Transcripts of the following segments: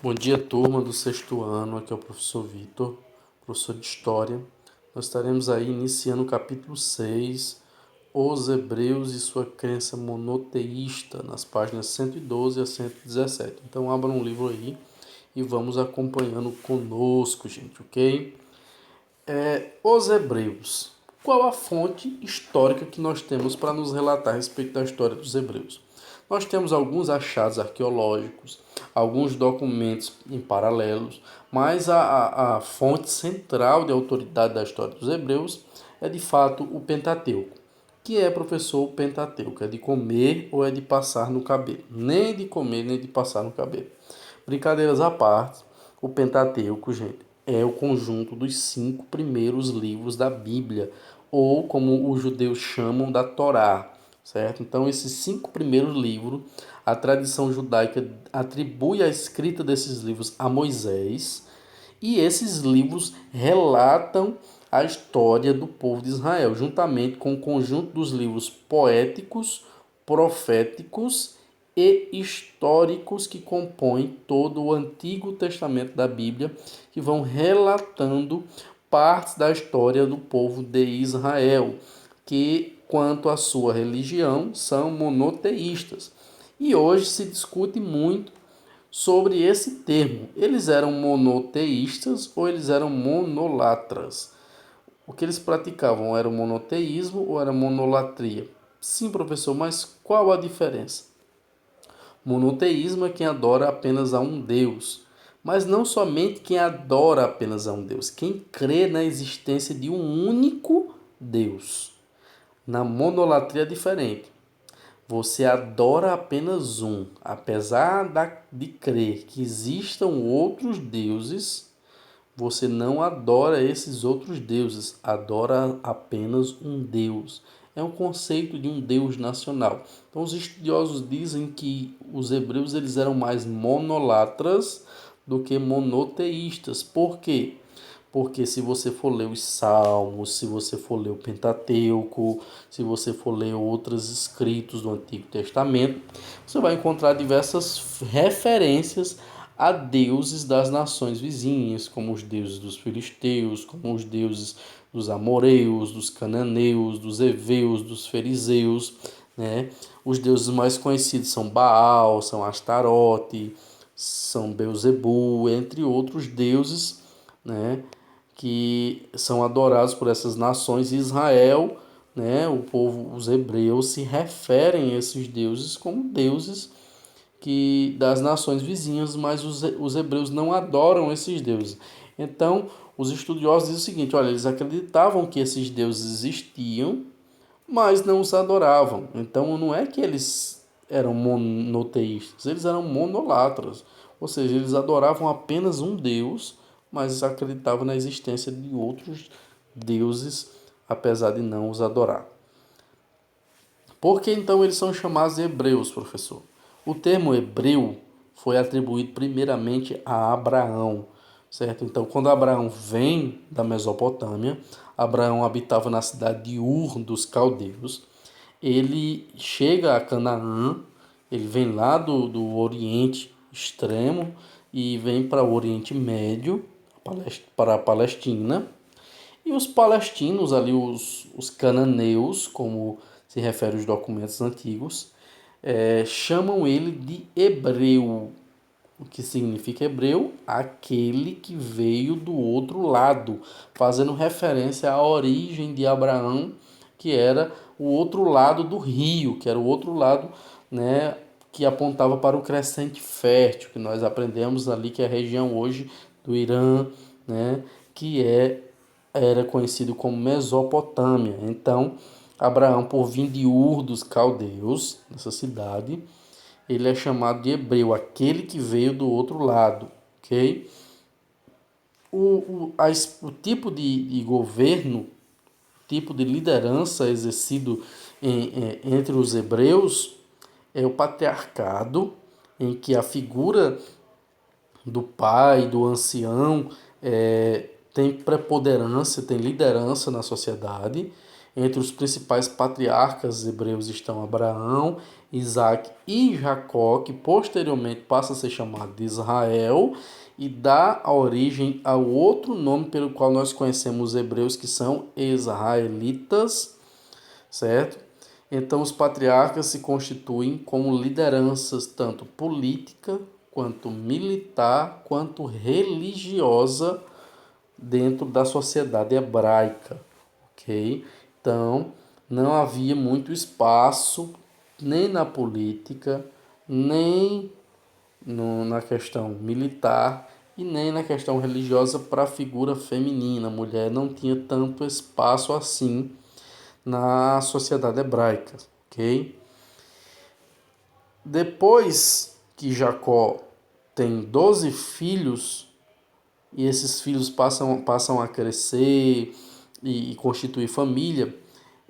Bom dia, turma do sexto ano. Aqui é o professor Vitor, professor de História. Nós estaremos aí iniciando o capítulo 6, Os Hebreus e sua crença monoteísta, nas páginas 112 a 117. Então, abra um livro aí e vamos acompanhando conosco, gente, ok? Os Hebreus. Qual a fonte histórica que nós temos para nos relatar a respeito da história dos Hebreus? Nós temos alguns achados arqueológicos, alguns documentos em paralelos, mas a fonte central de autoridade da história dos Hebreus é de fato o Pentateuco. Que é, professor, o Pentateuco? É de comer ou é de passar no cabelo? Nem de comer, nem de passar no cabelo. Brincadeiras à parte, o Pentateuco, gente, é o conjunto dos 5 primeiros livros da Bíblia, ou como os judeus chamam, da Torá, certo? Então, esses 5 primeiros livros, a tradição judaica atribui a escrita desses livros a Moisés, e esses livros relatam a história do povo de Israel, juntamente com o conjunto dos livros poéticos, proféticos e históricos que compõem todo o Antigo Testamento da Bíblia, que vão relatando partes da história do povo de Israel, que, quanto à sua religião, são monoteístas. E hoje se discute muito sobre esse termo. Eles eram monoteístas ou eles eram monolatras? O que eles praticavam era o monoteísmo ou era monolatria? Sim, professor, mas qual a diferença? Monoteísmo é quem adora apenas a um Deus, mas não somente quem adora apenas a um Deus, quem crê na existência de um único Deus. Na monolatria é diferente. Você adora apenas um, apesar de crer que existam outros deuses, você não adora esses outros deuses, adora apenas um Deus. É um conceito de um Deus nacional. Então os estudiosos dizem que os hebreus eles eram mais monolatras do que monoteístas. Por quê? Porque se você for ler os Salmos, se você for ler o Pentateuco, se você for ler outros escritos do Antigo Testamento, você vai encontrar diversas referências a deuses das nações vizinhas, como os deuses dos filisteus, como os deuses dos amoreus, dos cananeus, dos heveus, dos fariseus, né? Os deuses mais conhecidos são Baal, são Astarote, são Beuzebu, entre outros deuses, né, que são adorados por essas nações. Israel, né, o povo, os hebreus se referem a esses deuses como deuses que das nações vizinhas, mas os hebreus não adoram esses deuses. Então, os estudiosos dizem o seguinte: olha, eles acreditavam que esses deuses existiam, mas não os adoravam. Então, não é que eles eram monoteístas, eles eram monolatras, ou seja, eles adoravam apenas um Deus, mas acreditavam na existência de outros deuses, apesar de não os adorar. Por que então eles são chamados de hebreus, professor? O termo hebreu foi atribuído primeiramente a Abraão, certo? Então, quando Abraão vem da Mesopotâmia, Abraão habitava na cidade de Ur dos Caldeus. Ele chega a Canaã, ele vem lá do Oriente Extremo e vem para o Oriente Médio, para a Palestina. E os palestinos ali, os cananeus, como se refere aos documentos antigos, chamam ele de hebreu. O que significa hebreu? Aquele que veio do outro lado, fazendo referência à origem de Abraão, que era o outro lado do rio, que era o outro lado, né, que apontava para o crescente fértil, que nós aprendemos ali, que é a região hoje do Irã, né, que era conhecido como Mesopotâmia. Então, Abraão, por vir de Ur dos Caldeus, nessa cidade, ele é chamado de hebreu, aquele que veio do outro lado, ok? O tipo de governo, tipo de liderança exercido entre os hebreus é o patriarcado, em que a figura do pai, do ancião, tem preponderância, tem liderança na sociedade. Entre os principais patriarcas hebreus estão Abraão, Isaac e Jacó, que posteriormente passa a ser chamado de Israel e dá a origem ao outro nome pelo qual nós conhecemos os hebreus, que são israelitas, certo? Então, os patriarcas se constituem como lideranças tanto política, quanto militar, quanto religiosa dentro da sociedade hebraica, ok? Então, não havia muito espaço nem na política, nem na questão militar e nem na questão religiosa para a figura feminina. A mulher não tinha tanto espaço assim na sociedade hebraica, ok? Depois que Jacó tem 12 filhos, e esses filhos passam a crescer e constituir família,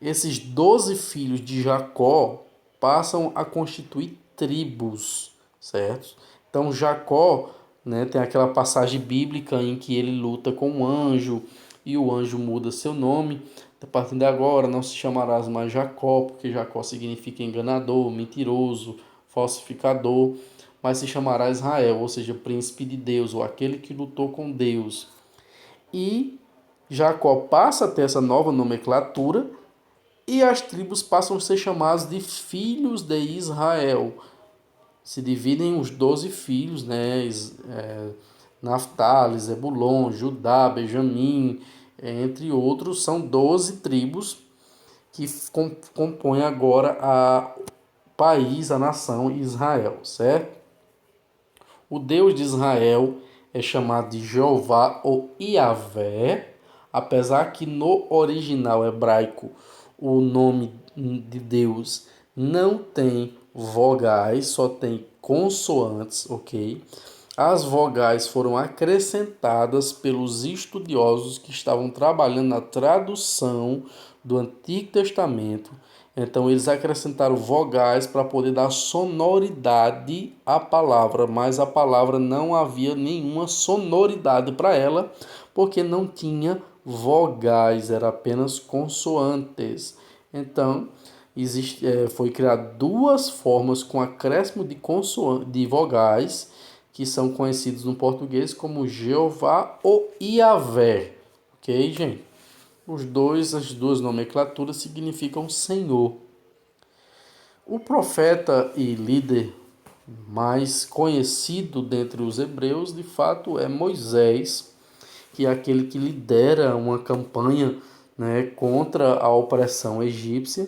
esses 12 filhos de Jacó passam a constituir tribos, certo? Então Jacó, né, tem aquela passagem bíblica em que ele luta com um anjo e o anjo muda seu nome. A partir de agora não se chamarás mais Jacó, porque Jacó significa enganador, mentiroso, falsificador, mas se chamará Israel, ou seja, príncipe de Deus, ou aquele que lutou com Deus. E Jacó passa a ter essa nova nomenclatura e as tribos passam a ser chamadas de filhos de Israel. Se dividem os 12 filhos, né? Naftali, Zebulon, Judá, Benjamim, entre outros, são 12 tribos que compõem agora a país, a nação Israel, certo? O Deus de Israel é chamado de Jeová ou Iavé, apesar que no original hebraico o nome de Deus não tem vogais, só tem consoantes, ok? As vogais foram acrescentadas pelos estudiosos que estavam trabalhando na tradução do Antigo Testamento. Então eles acrescentaram vogais para poder dar sonoridade à palavra, mas a palavra não havia nenhuma sonoridade para ela, porque não tinha vogais, era apenas consoantes. Então foi criado duas formas com acréscimo de vogais, que são conhecidos no português como Jeová ou Iavé. Ok, gente? As duas nomenclaturas significam Senhor. O profeta e líder mais conhecido dentre os hebreus, de fato, é Moisés, que é aquele que lidera uma campanha, né, contra a opressão egípcia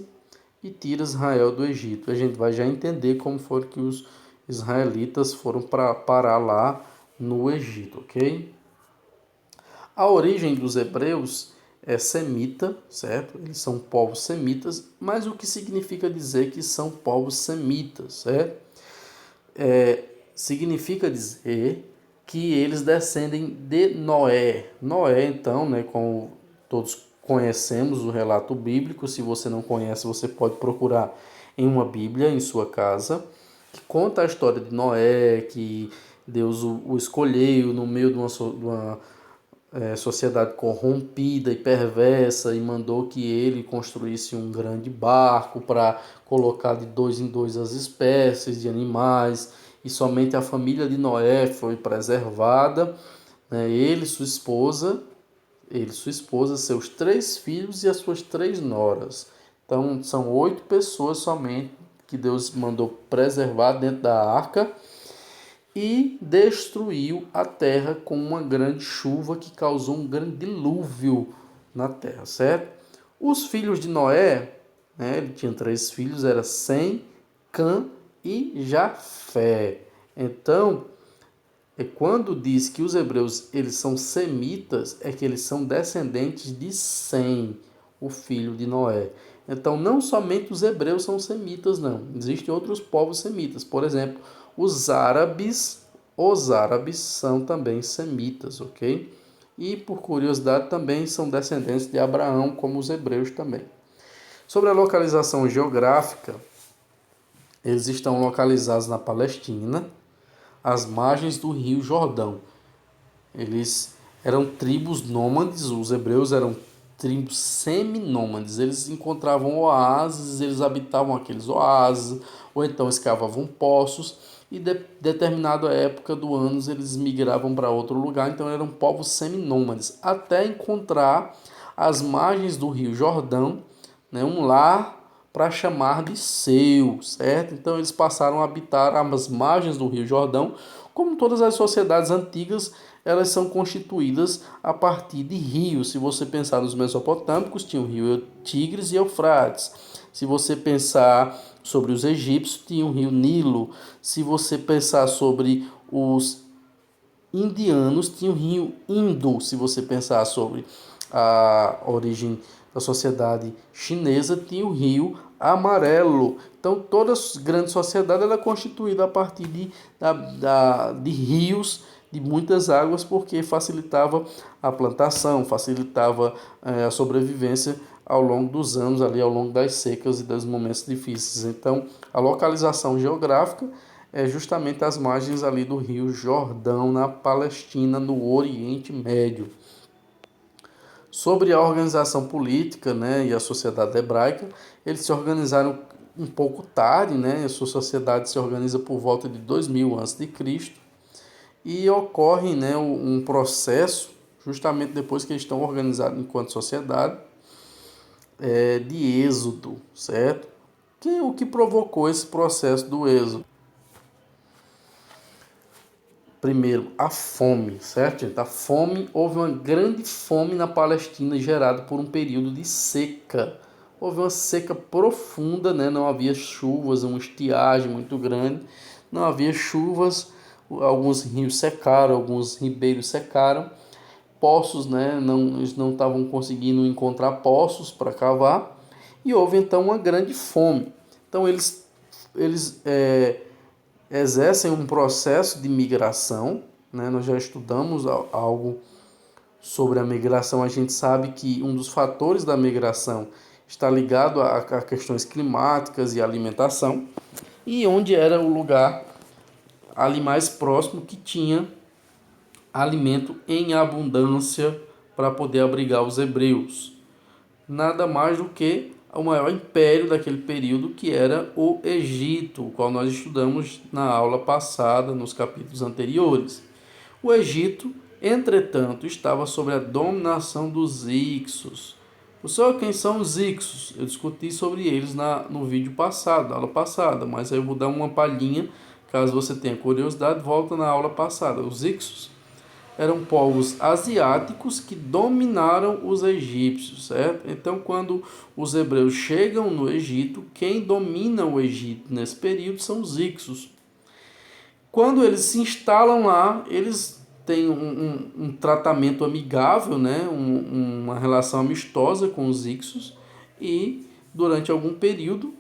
e tira Israel do Egito. A gente vai já entender como foi que os israelitas foram para parar lá no Egito, ok? A origem dos hebreus é semita, certo? Eles são povos semitas, mas o que significa dizer que são povos semitas, certo? Significa dizer que eles descendem de Noé. Noé, então, né, como todos conhecemos o relato bíblico, se você não conhece, você pode procurar em uma Bíblia em sua casa, que conta a história de Noé, que Deus o escolheu no meio de uma sociedade corrompida e perversa, e mandou que ele construísse um grande barco para colocar de dois em dois as espécies de animais, e somente a família de Noé foi preservada, né? Sua esposa, seus 3 filhos e as suas 3 noras. Então são 8 pessoas somente que Deus mandou preservar dentro da arca, e destruiu a terra com uma grande chuva que causou um grande dilúvio na terra, certo? Os filhos de Noé, né, ele tinha 3 filhos, era Sem, Cã e Jafé. Então, quando diz que os hebreus eles são semitas, é que eles são descendentes de Sem, o filho de Noé. Então, não somente os hebreus são semitas, não. Existem outros povos semitas. Por exemplo, os árabes são também semitas, ok? E, por curiosidade, também são descendentes de Abraão, como os hebreus também. Sobre a localização geográfica, eles estão localizados na Palestina, às margens do Rio Jordão. Eles eram tribos nômades, os hebreus eram tribos seminômades. Eles encontravam oásis, eles habitavam aqueles oásis, ou então escavavam poços, e determinada época do ano eles migravam para outro lugar, então eram povos seminômades, até encontrar às margens do rio Jordão, né, um lar para chamar de seu, certo? Então eles passaram a habitar às margens do rio Jordão. Como todas as sociedades antigas, elas são constituídas a partir de rios. Se você pensar nos mesopotâmicos, tinha o rio Tigres e Eufrates. Se você pensar sobre os egípcios, tinha o rio Nilo. Se você pensar sobre os indianos, tinha o rio Indo. Se você pensar sobre a origem da sociedade chinesa, tinha o rio Amarelo. Então, toda grande sociedade ela é constituída a partir de rios, de muitas águas, porque facilitava a plantação, facilitava a sobrevivência ao longo dos anos, ali ao longo das secas e dos momentos difíceis. Então, a localização geográfica é justamente as margens ali do rio Jordão, na Palestina, no Oriente Médio. Sobre a organização política, né, e a sociedade hebraica, eles se organizaram um pouco tarde, né, a sua sociedade se organiza por volta de 2000 a.C. e ocorre, né, um processo, justamente depois que eles estão organizados enquanto sociedade, de êxodo, certo? O que provocou esse processo do êxodo? Primeiro, a fome, certo, gente? A fome, houve uma grande fome na Palestina gerada por um período de seca. Houve uma seca profunda, né? Não havia chuvas, uma estiagem muito grande, não havia chuvas, alguns rios secaram, alguns ribeiros secaram, poços, né? Eles não estavam conseguindo encontrar poços para cavar, e houve então uma grande fome. Então eles exercem um processo de migração, né? Nós já estudamos algo sobre a migração. A gente sabe que um dos fatores da migração está ligado a questões climáticas e alimentação, e onde era o lugar ali mais próximo que tinha alimento em abundância para poder abrigar os hebreus. Nada mais do que o maior império daquele período, que era o Egito, o qual nós estudamos na aula passada, nos capítulos anteriores. O Egito, entretanto, estava sob a dominação dos Hicsos. Pessoal, quem são os Hicsos? Eu discuti sobre eles no vídeo passado, na aula passada, mas aí eu vou dar uma palhinha, caso você tenha curiosidade, volta na aula passada. Os Hicsos eram povos asiáticos que dominaram os egípcios, certo? Então, quando os hebreus chegam no Egito, quem domina o Egito nesse período são os Hicsos. Quando eles se instalam lá, eles têm um tratamento amigável, né? Uma relação amistosa com os Hicsos, e durante algum período,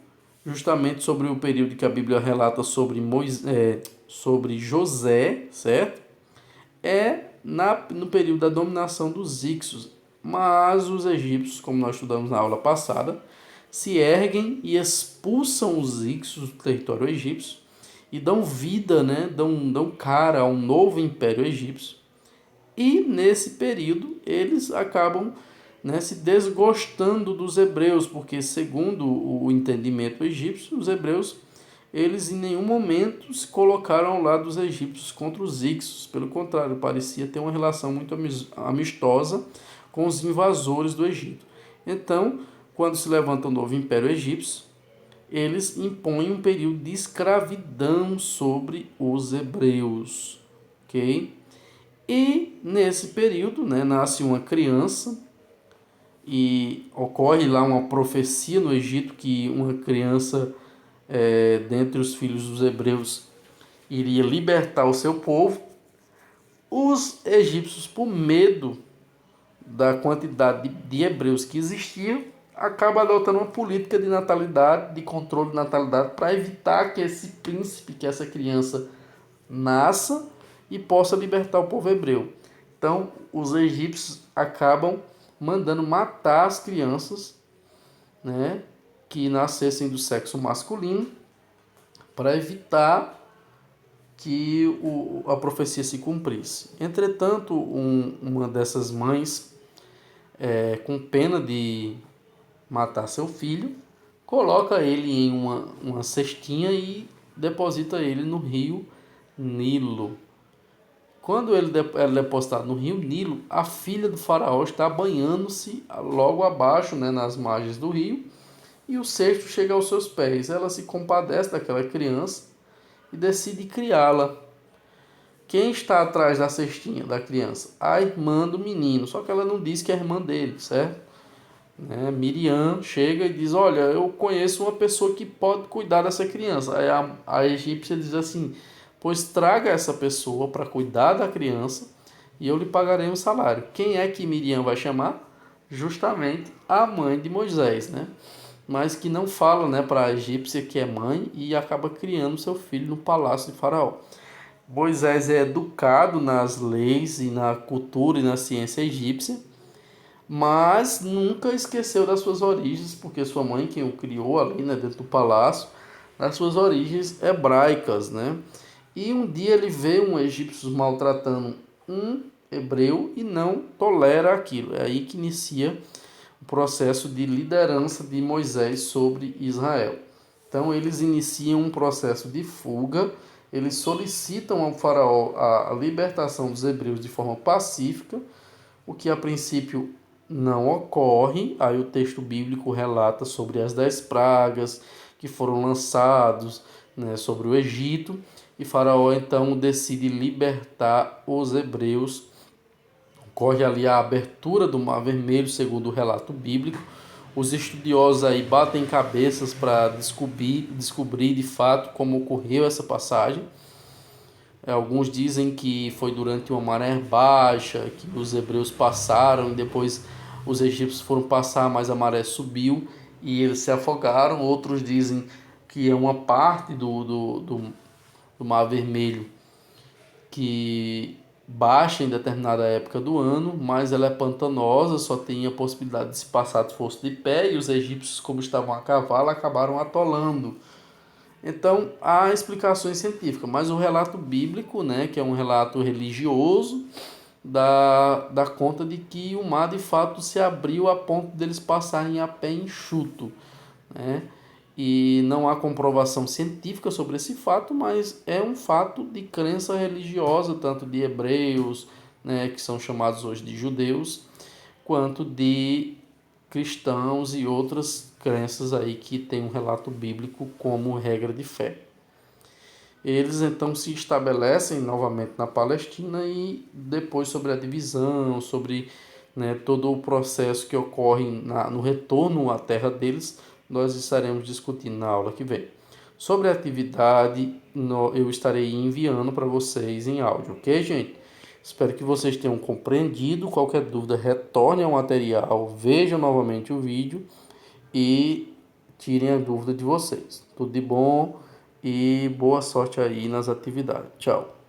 justamente sobre o período que a Bíblia relata sobre José, certo? No período da dominação dos Hicsos. Mas os egípcios, como nós estudamos na aula passada, se erguem e expulsam os Hicsos do território egípcio e dão vida, né? dão cara a um novo império egípcio. E nesse período eles acabam, né, se desgostando dos hebreus, porque segundo o entendimento egípcio, os hebreus eles em nenhum momento se colocaram ao lado dos egípcios contra os Hicsos. Pelo contrário, parecia ter uma relação muito amistosa com os invasores do Egito. Então, quando se levanta o novo Império Egípcio, eles impõem um período de escravidão sobre os hebreus. Ok? E nesse período, né, nasce uma criança e ocorre lá uma profecia no Egito que uma criança dentre os filhos dos hebreus iria libertar o seu povo. Os egípcios, por medo da quantidade de hebreus que existia, acabam adotando uma política de natalidade, de controle de natalidade, para evitar que esse príncipe, que essa criança nasça e possa libertar o povo hebreu. Então, os egípcios acabam mandando matar as crianças, né, que nascessem do sexo masculino, para evitar que a profecia se cumprisse. Entretanto, uma dessas mães com pena de matar seu filho, coloca ele em uma cestinha e deposita ele no rio Nilo. Quando ele é depositado no rio Nilo, a filha do faraó está banhando-se logo abaixo, né, nas margens do rio, e o cesto chega aos seus pés. Ela se compadece daquela criança e decide criá-la. Quem está atrás da cestinha da criança? A irmã do menino, só que ela não diz que é a irmã dele, certo? Miriam chega e diz: olha, eu conheço uma pessoa que pode cuidar dessa criança. Aí a egípcia diz assim: pois traga essa pessoa para cuidar da criança e eu lhe pagarei um salário. Quem é que Miriam vai chamar? Justamente a mãe de Moisés, né? Mas que não fala, né, para a egípcia que é mãe e acaba criando seu filho no palácio de Faraó. Moisés é educado nas leis e na cultura e na ciência egípcia, mas nunca esqueceu das suas origens, porque sua mãe, quem o criou ali, né, dentro do palácio, das suas origens hebraicas, né? E um dia ele vê um egípcio maltratando um hebreu e não tolera aquilo. É aí que inicia o processo de liderança de Moisés sobre Israel. Então eles iniciam um processo de fuga, eles solicitam ao faraó a libertação dos hebreus de forma pacífica, o que a princípio não ocorre. Aí o texto bíblico relata sobre as 10 pragas que foram lançados, né, sobre o Egito, e Faraó então decide libertar os hebreus. Ocorre ali a abertura do Mar Vermelho, segundo o relato bíblico. Os estudiosos aí batem cabeças para descobrir de fato como ocorreu essa passagem. Alguns dizem que foi durante uma maré baixa, que os hebreus passaram e depois os egípcios foram passar, mas a maré subiu e eles se afogaram. Outros dizem que é uma parte do Mar Vermelho que baixa em determinada época do ano, mas ela é pantanosa, só tem a possibilidade de se passar se fosse de pé, e os egípcios, como estavam a cavalo, acabaram atolando. Então, há explicações científicas, mas o relato bíblico, né, que é um relato religioso, dá conta de que o mar de fato se abriu a ponto deles passarem a pé enxuto, né? E não há comprovação científica sobre esse fato, mas é um fato de crença religiosa, tanto de hebreus, né, que são chamados hoje de judeus, quanto de cristãos e outras crenças aí que têm um relato bíblico como regra de fé. Eles então se estabelecem novamente na Palestina e depois sobre a divisão, sobre, né, todo o processo que ocorre no retorno à terra deles, nós estaremos discutindo na aula que vem. Sobre a atividade, eu estarei enviando para vocês em áudio, ok, gente? Espero que vocês tenham compreendido. Qualquer dúvida, retornem ao material, vejam novamente o vídeo e tirem a dúvida de vocês. Tudo de bom e boa sorte aí nas atividades. Tchau.